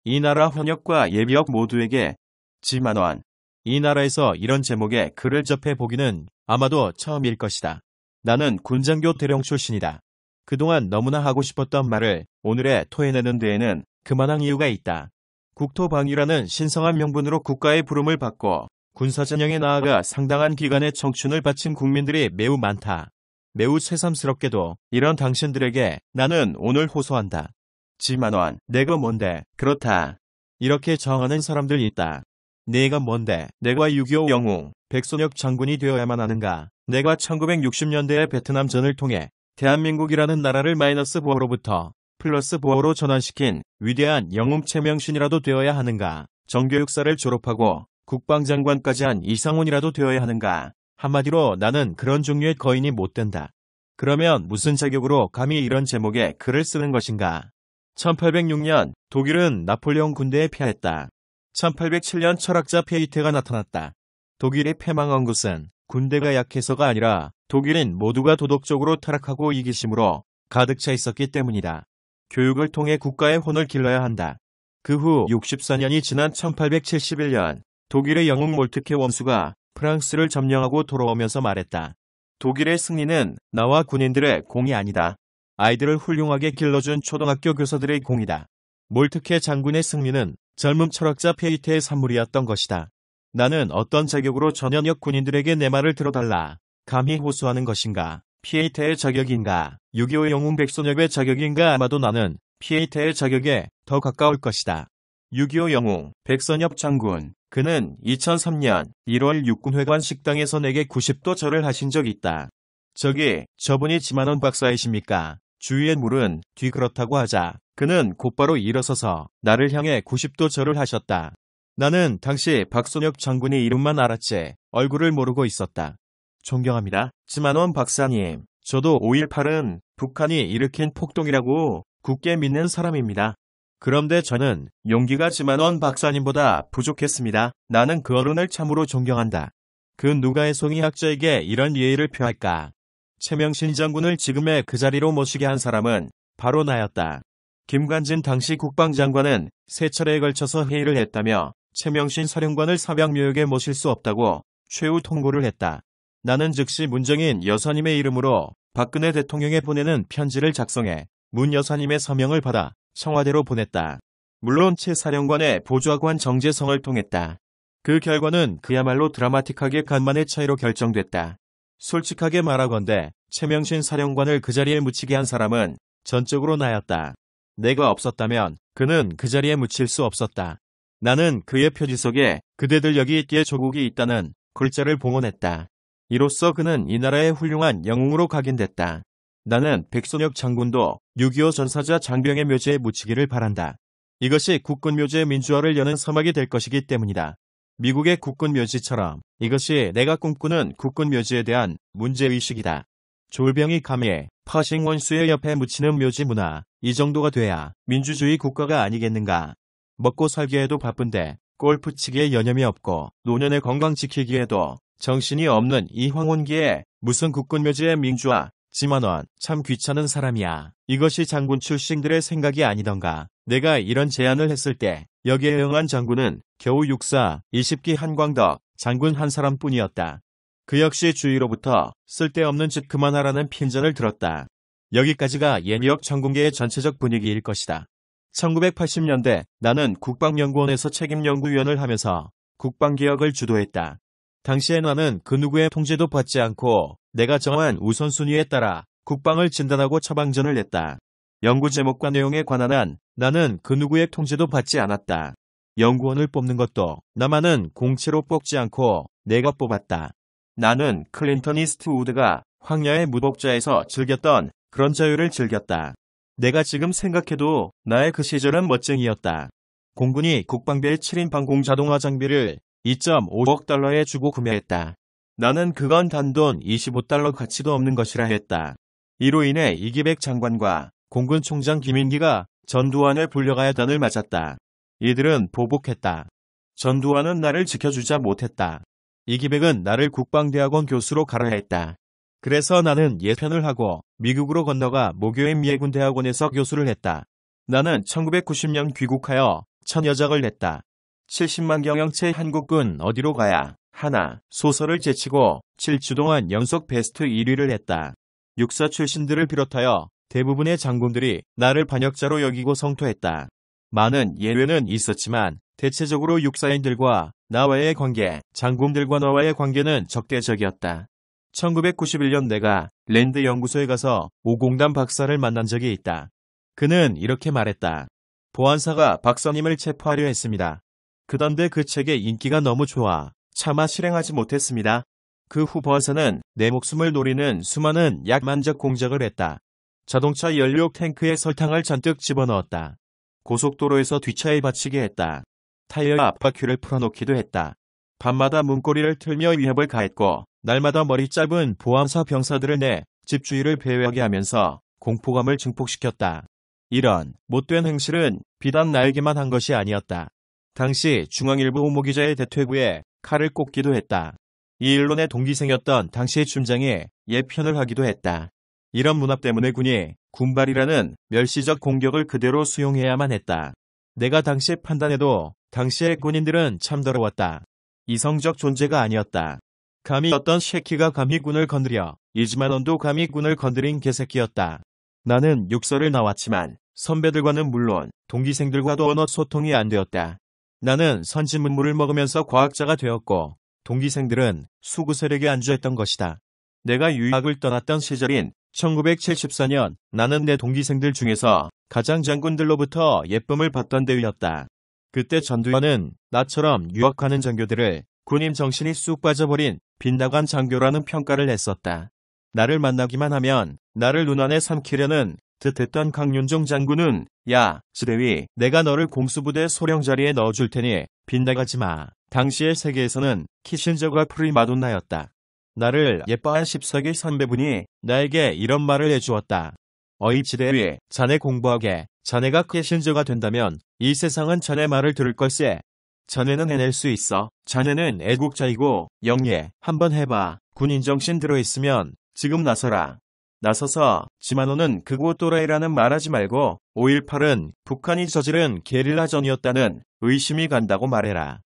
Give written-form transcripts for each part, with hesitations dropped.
이 나라 현역과 예비역 모두에게 지만원. 이 나라에서 이런 제목의 글을 접해보기는 아마도 처음일 것이다. 나는 군장교 대령 출신이다. 그동안 너무나 하고 싶었던 말을 오늘에 토해내는 데에는 그만한 이유가 있다. 국토방위라는 신성한 명분으로 국가의 부름을 받고 군사전형에 나아가 상당한 기간의 청춘을 바친 국민들이 매우 많다. 매우 새삼스럽게도 이런 당신들에게 나는 오늘 호소한다. 지만원, 내가 뭔데? 그렇다. 이렇게 정하는 사람들 있다. 내가 뭔데? 내가 6.25 영웅, 백선엽 장군이 되어야만 하는가? 내가 1960년대의 베트남전을 통해 대한민국이라는 나라를 마이너스 부호로부터 플러스 부호로 전환시킨 위대한 영웅 최명신이라도 되어야 하는가? 정교육사를 졸업하고 국방장관까지 한 이상훈이라도 되어야 하는가? 한마디로 나는 그런 종류의 거인이 못 된다. 그러면 무슨 자격으로 감히 이런 제목의 글을 쓰는 것인가? 1806년 독일은 나폴레옹 군대에 패했다. 1807년 철학자 페이테가 나타났다. 독일이 패망한 것은 군대가 약해서가 아니라 독일인 모두가 도덕적으로 타락하고 이기심으로 가득 차 있었기 때문이다. 교육을 통해 국가의 혼을 길러야 한다. 그 후 64년이 지난 1871년 독일의 영웅 몰트케 원수가 프랑스를 점령하고 돌아오면서 말했다. 독일의 승리는 나와 군인들의 공이 아니다. 아이들을 훌륭하게 길러준 초등학교 교사들의 공이다. 몰트케 장군의 승리는 젊은 철학자 페이테의 산물이었던 것이다. 나는 어떤 자격으로 전현역 군인들에게 내 말을 들어달라 감히 호소하는 것인가? 피에이테의 자격인가? 6.25 영웅 백선엽의 자격인가? 아마도 나는 피에이테의 자격에 더 가까울 것이다. 6.25 영웅 백선엽 장군, 그는 2003년 1월 육군회관 식당에서 내게 90도 절을 하신 적이 있다. 저분이 지만원 박사이십니까? 주위에 물은 뒤 그렇다고 하자 그는 곧바로 일어서서 나를 향해 90도 절을 하셨다. 나는 당시 박선엽 장군의 이름만 알았지 얼굴을 모르고 있었다. 존경합니다. 지만원 박사님, 저도 5.18은 북한이 일으킨 폭동이라고 굳게 믿는 사람입니다. 그런데 저는 용기가 지만원 박사님보다 부족했습니다. 나는 그 어른을 참으로 존경한다. 그 누가 애송이 학자에게 이런 예의를 표할까? 최명신 장군을 지금의 그 자리로 모시게 한 사람은 바로 나였다. 김관진 당시 국방장관은 세 차례에 걸쳐서 회의를 했다며 최명신 사령관을 사병묘역에 모실 수 없다고 최후 통보를 했다. 나는 즉시 문정인 여사님의 이름으로 박근혜 대통령에 보내는 편지를 작성해 문 여사님의 서명을 받아 청와대로 보냈다. 물론 최 사령관의 보좌관 정재성을 통했다. 그 결과는 그야말로 드라마틱하게 간만의 차이로 결정됐다. 솔직하게 말하건대 최명신 사령관을 그 자리에 묻히게 한 사람은 전적으로 나였다. 내가 없었다면 그는 그 자리에 묻힐 수 없었다. 나는 그의 표지 속에 그대들 여기 있기에 조국이 있다는 글자를 봉헌했다. 이로써 그는 이 나라의 훌륭한 영웅으로 각인됐다. 나는 백선엽 장군도 6.25 전사자 장병의 묘지에 묻히기를 바란다. 이것이 국군묘지의 민주화를 여는 서막이 될 것이기 때문이다. 미국의 국군묘지처럼 이것이 내가 꿈꾸는 국군묘지에 대한 문제의식이다. 졸병이 감히 파싱 원수의 옆에 묻히는 묘지 문화, 이 정도가 돼야 민주주의 국가가 아니겠는가. 먹고 살기에도 바쁜데 골프 치기에 여념이 없고 노년의 건강 지키기에도 정신이 없는 이 황혼기에 무슨 국군묘지의 민주화, 지만원, 참 귀찮은 사람이야. 이것이 장군 출신들의 생각이 아니던가. 내가 이런 제안을 했을 때 여기에 응한 장군은 겨우 육사 20기 한광덕 장군 한 사람뿐이었다. 그 역시 주위로부터 쓸데없는 짓 그만하라는 핀잔을 들었다. 여기까지가 예비역 장군계의 전체적 분위기일 것이다. 1980년대 나는 국방연구원에서 책임연구위원을 하면서 국방개혁을 주도했다. 당시에 나는 그 누구의 통제도 받지 않고 내가 정한 우선순위에 따라 국방을 진단하고 처방전을 냈다. 연구 제목과 내용에 관한 한 나는 그 누구의 통제도 받지 않았다. 연구원을 뽑는 것도 나만은 공채로 뽑지 않고 내가 뽑았다. 나는 클린턴 이스트우드가 황야의 무법자에서 즐겼던 그런 자유를 즐겼다. 내가 지금 생각해도 나의 그 시절은 멋쟁이였다. 공군이 국방비의 7인 방공 자동화 장비를 2.5억 달러에 주고 구매했다. 나는 그건 단돈 25달러 가치도 없는 것이라 했다. 이로 인해 이기백 장관과 공군 총장 김인기가 전두환을 불려가야 단을 맞았다. 이들은 보복했다. 전두환은 나를 지켜주자 못했다. 이기백은 나를 국방대학원 교수로 가라 했다. 그래서 나는 예편을 하고 미국으로 건너가 모교의 미해군대학원에서 교수를 했다. 나는 1990년 귀국하여 천여작을 냈다. 70만 경영체 한국군 어디로 가야 하나 소설을 제치고 7주 동안 연속 베스트 1위를 했다. 육사 출신들을 비롯하여 대부분의 장군들이 나를 반역자로 여기고 성토했다. 많은 예외는 있었지만 대체적으로 육사인들과 나와의 관계, 장군들과 나와의 관계는 적대적이었다. 1991년 내가 랜드 연구소에 가서 오공담 박사를 만난 적이 있다. 그는 이렇게 말했다. 보안사가 박사님을 체포하려 했습니다. 그런데 그 책의 인기가 너무 좋아 차마 실행하지 못했습니다. 그 후 보안사는 내 목숨을 노리는 수많은 약만적 공작을 했다. 자동차 연료 탱크에 설탕을 잔뜩 집어넣었다. 고속도로에서 뒷차에 받치게 했다. 타이어 앞바퀴를 풀어놓기도 했다. 밤마다 문고리를 틀며 위협을 가했고 날마다 머리 짧은 보안사 병사들을 내 집주위를 배회하게 하면서 공포감을 증폭시켰다. 이런 못된 행실은 비단 나에게만 한 것이 아니었다. 당시 중앙일보 오모기자의 대퇴부에 칼을 꽂기도 했다. 이 일론의 동기생이었던 당시의 춘장이 예편을 하기도 했다. 이런 문화 때문에 군이 군발이라는 멸시적 공격을 그대로 수용해야만 했다. 내가 당시 판단해도 당시의 군인들은 참 더러웠다. 이성적 존재가 아니었다. 감히 어떤 쉐키가 감히 군을 건드려 이즈만원도 감히 군을 건드린 개새끼였다. 나는 육서를 나왔지만 선배들과는 물론 동기생들과도 언어 소통이 안 되었다. 나는 선지문물을 먹으면서 과학자가 되었고 동기생들은 수구 세력에 안주했던 것이다. 내가 유학을 떠났던 시절인 1974년 나는 내 동기생들 중에서 가장 장군들로부터 예쁨을 받던 때였다. 그때 전두환은 나처럼 유학하는 장교들을 군인 정신이 쑥 빠져버린 빗나간 장교라는 평가를 했었다. 나를 만나기만 하면 나를 눈안에 삼키려는 듯했던 강윤종 장군은 야, 지대위, 내가 너를 공수부대 소령 자리에 넣어줄 테니 빗나가지 마. 당시의 세계에서는 키신저가 프리마돈나였다. 나를 예뻐한 14기 선배분이 나에게 이런 말을 해주었다. 어이 지대위, 자네 공부하게. 자네가 키신저가 된다면 이 세상은 자네 말을 들을 걸세. 자네는 해낼 수 있어. 자네는 애국자이고 영예. 한번 해봐. 군인정신 들어있으면 지금 나서라. 나서서 지만호는 극우 또라이라는 말하지 말고 5.18은 북한이 저지른 게릴라전이었다는 의심이 간다고 말해라.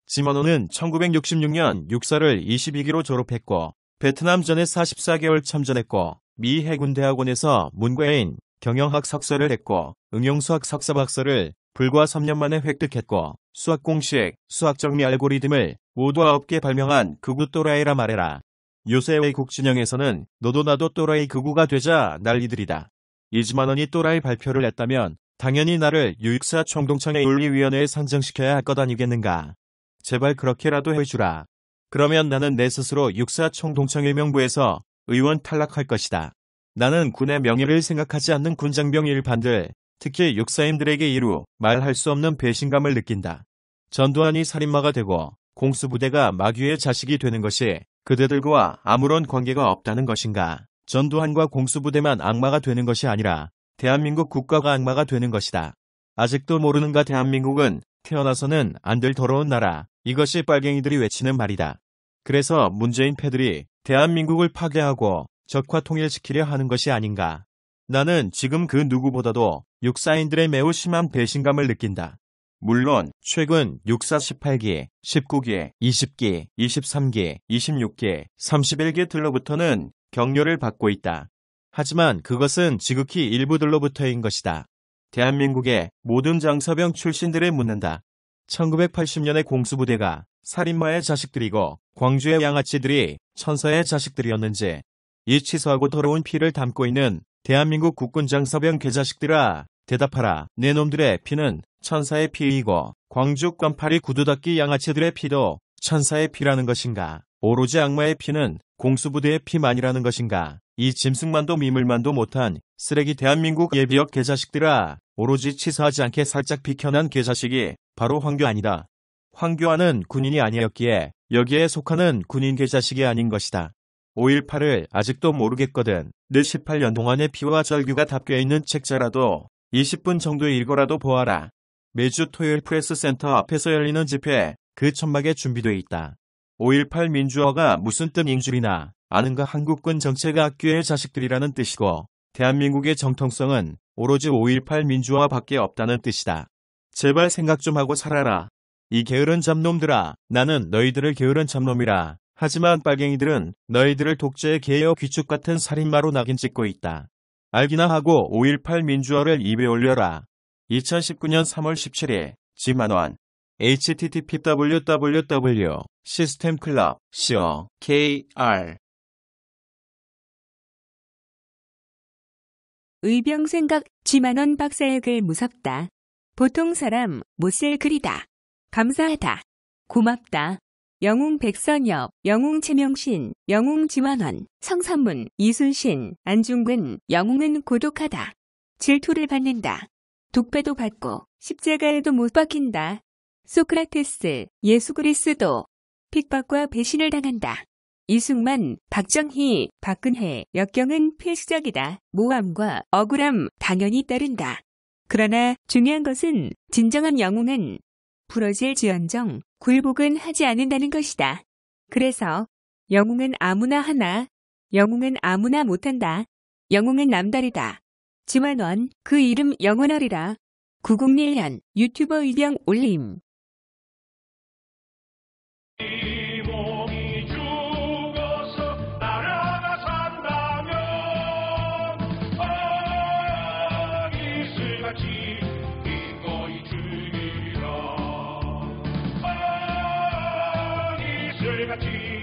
지만호는 1966년 육사를 22기로 졸업했고 베트남전에 44개월 참전했고 미 해군대학원에서 문과인 경영학 석사를 했고 응용수학 석사 박사를 불과 3년 만에 획득했고 수학 공식, 수학 정리 알고리즘을 모두 9개 발명한 극우 또라이라 말해라. 요새 외국 진영에서는 너도 나도 또라이 극우가 되자 난리들이다. 이즈만원이 또라이 발표를 했다면 당연히 나를 유육사 총동창회 윤리위원회에 선정시켜야 할 것 아니겠는가. 제발 그렇게라도 해주라. 그러면 나는 내 스스로 육사 총동창회 명부에서 의원 탈락할 것이다. 나는 군의 명예를 생각하지 않는 군장병 일반들, 특히 육사임들에게 이루 말할 수 없는 배신감을 느낀다. 전두환이 살인마가 되고 공수부대가 마귀의 자식이 되는 것이 그대들과 아무런 관계가 없다는 것인가. 전두환과 공수부대만 악마가 되는 것이 아니라 대한민국 국가가 악마가 되는 것이다. 아직도 모르는가. 대한민국은 태어나서는 안 될 더러운 나라. 이것이 빨갱이들이 외치는 말이다. 그래서 문재인 패들이 대한민국을 파괴하고 적화 통일시키려 하는 것이 아닌가. 나는 지금 그 누구보다도 육사인들의 매우 심한 배신감을 느낀다. 물론 최근 육사 18기, 19기, 20기, 23기, 26기, 31기들로부터는 격려를 받고 있다. 하지만 그것은 지극히 일부들로부터인 것이다. 대한민국의 모든 장사병 출신들을 묻는다. 1980년의 공수부대가 살인마의 자식들이고 광주의 양아치들이 천사의 자식들이었는지, 이 치사하고 더러운 피를 담고 있는 대한민국 국군 장사병 개자식들아, 대답하라. 내 놈들의 피는 천사의 피이고 광주 껌파리 구두닦이 양아치들의 피도 천사의 피라는 것인가? 오로지 악마의 피는 공수부대의 피만이라는 것인가? 이 짐승만도 미물만도 못한 쓰레기 대한민국 예비역 개자식들아, 오로지 치사하지 않게 살짝 비켜난 개자식이 바로 황교안이다. 황교안은 군인이 아니었기에 여기에 속하는 군인 개자식이 아닌 것이다. 5.18을 아직도 모르겠거든. 내 18년 동안의 피와 절규가 담겨있는 책자라도 20분 정도 읽어라도 보아라. 매주 토요일 프레스센터 앞에서 열리는 집회, 그 천막에 준비돼 있다. 5.18 민주화가 무슨 뜻인 줄이나 아는가. 한국군 정책학교의 자식들이라는 뜻이고 대한민국의 정통성은 오로지 5.18 민주화밖에 없다는 뜻이다. 제발 생각 좀 하고 살아라. 이 게으른 잡놈들아, 나는 너희들을 게으른 잡놈이라. 하지만 빨갱이들은 너희들을 독재의 개여 귀축 같은 살인마로 낙인 찍고 있다. 알기나 하고 5.18 민주화를 입에 올려라. 2019년 3월 17일 지만원 http://www 시스템클럽 co.kr 의병생각 지만원 박사의 글 무섭다. 보통 사람 못 쓸 글이다. 감사하다. 고맙다. 영웅 백선엽, 영웅 최명신, 영웅 지만원, 성삼문, 이순신, 안중근, 영웅은 고독하다. 질투를 받는다. 독배도 받고 십자가에도 못 박힌다. 소크라테스, 예수 그리스도 핍박과 배신을 당한다. 이승만, 박정희, 박근혜, 역경은 필수적이다. 모함과 억울함 당연히 따른다. 그러나 중요한 것은 진정한 영웅은 부러질지언정 굴복은 하지 않는다는 것이다. 그래서 영웅은 아무나 하나, 영웅은 아무나 못한다. 영웅은 남다르다. 지만원, 그 이름 영원하리라. 901년 유튜버 의병 올림. 이 몸이 죽어서 나라가 산다면 이슬같이 기꺼이 즐기라. 이슬같이